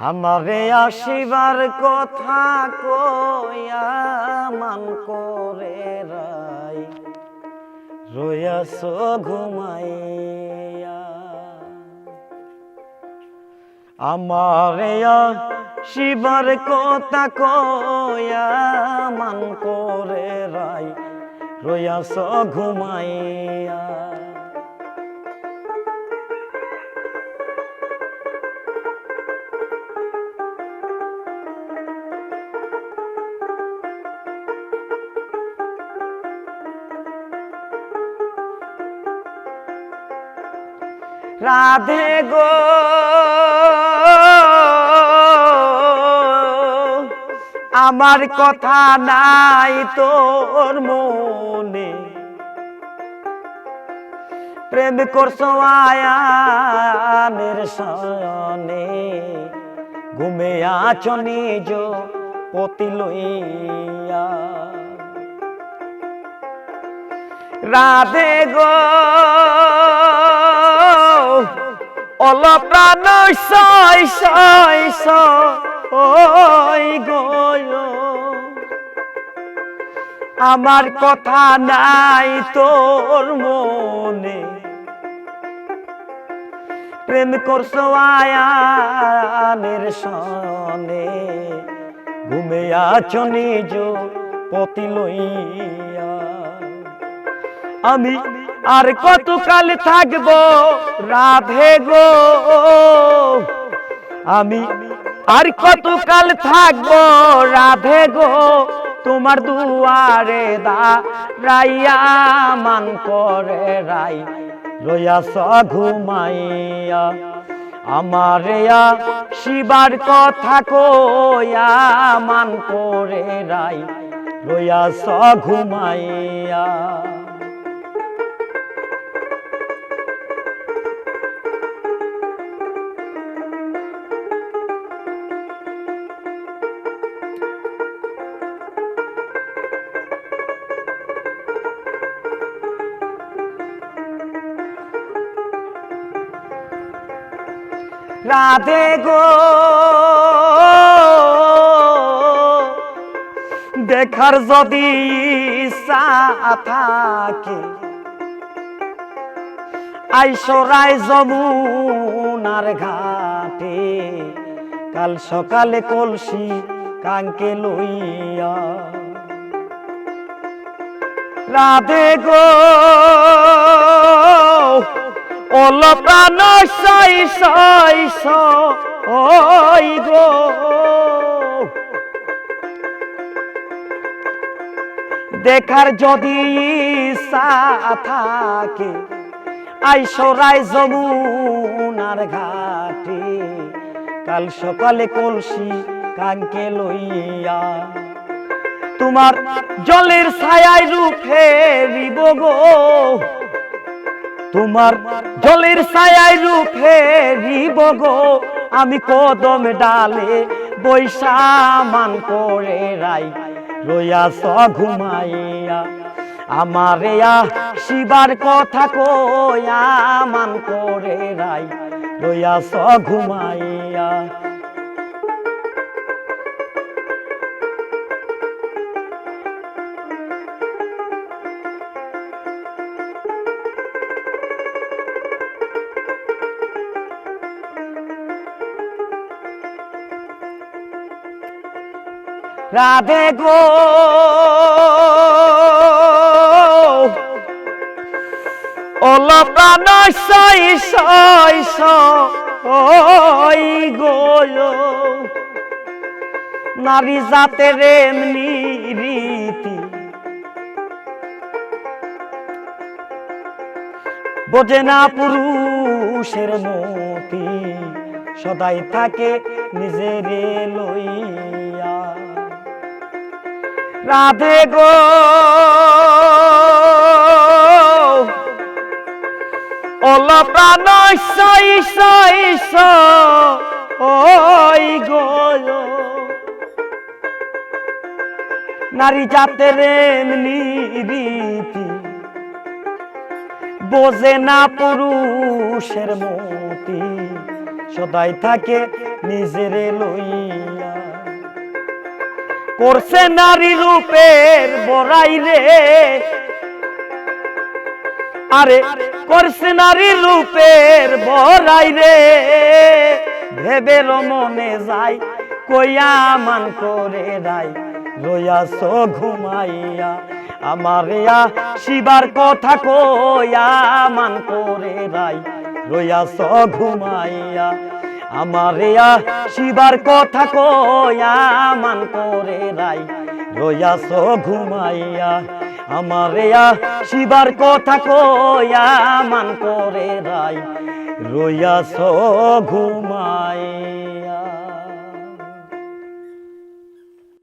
আমারে আসিবার কথা কইয়া মান করে রাই রয়াস ঘুমাইয়া। আমারে আসিবার কথা কইয়া মান করে রাই রয়াস ঘুমাইয়া। রাধে গো আমার কথা নাই তোর মনে, প্রেম করছো আয়ানের সনে, ঘুমে আছো নিজ পতি লইয়া। রাধে গো অল প্রাণ সই সই সই গো আমার কথা নাই তোর মনে, প্রেম করছো আয়ানের সনে, ঘুমে আছো নিজ পতি লইয়া। আমি আর কতকাল থাকবো রাধে গো, আমি আর কতকাল থাকবো রাধে গো, তোমার দুয়ারে দাঁড়াইয়া মান করে রাই রয়াস ঘুমাইয়া। আমারে শিবার কথা কইয়া মান করে রাই রয়াস ঘুমাইয়া। রাধে গো দেখার যদি ইচ্ছা থাকে, আইসো রায় যমুনার ঘাটে, কাল সকালে কলসি কাঙ্কে লইয়া। রাধে গো অল প্রাণ সই সই সই গো দেখার যদি ইচ্ছা থাকে, আইসো রায় যমুনার ঘাটে, কাল সকালে কলসি কাঙ্কে লইয়া। তোমার জলের ছায়ায় রূপ ফেরিব গো, তোমার জলের ছায়ায় রূপ ফেরিব গো, আমি কদম ডালে বৈশা মান করে রাই রয়াস ঘুমাইয়া। আমারে শিবার কথা কইয়া মান করে রাই রয়াস ঘুমাইয়া। রাধে গো অল প্রাণ সই সই সই গো নারী জাতের এমনি রীতি, বোঝে না পুরুষের মতি, সদাই থাকে নিজের লইয়া। রাধে গো অল প্রাণ সই সই সই গো নারী জাতের এমনি রীতি, বোঝে না পুরুষের মতি, সদাই থাকে নিজেরে লইয়া। করছে নারী রূপের বড়াই রে, আরে করছে নারী রূপের বড়াই রে, ভেবের মনে যায় কইয়া মান করে রাই, রইয়াছ ঘুমাইয়া আমারিয়া শিবার কথা কইয়া মান করে রাই, রইয়াছ ঘুমাইয়া আমারিয়া শিবার কথা কইয়া মান করে রাই, রইয়াছ ঘুমাইয়া আমারিয়া শিবার কথা কইয়া মান করে রাই, রইয়াছ ঘুমাইয়া।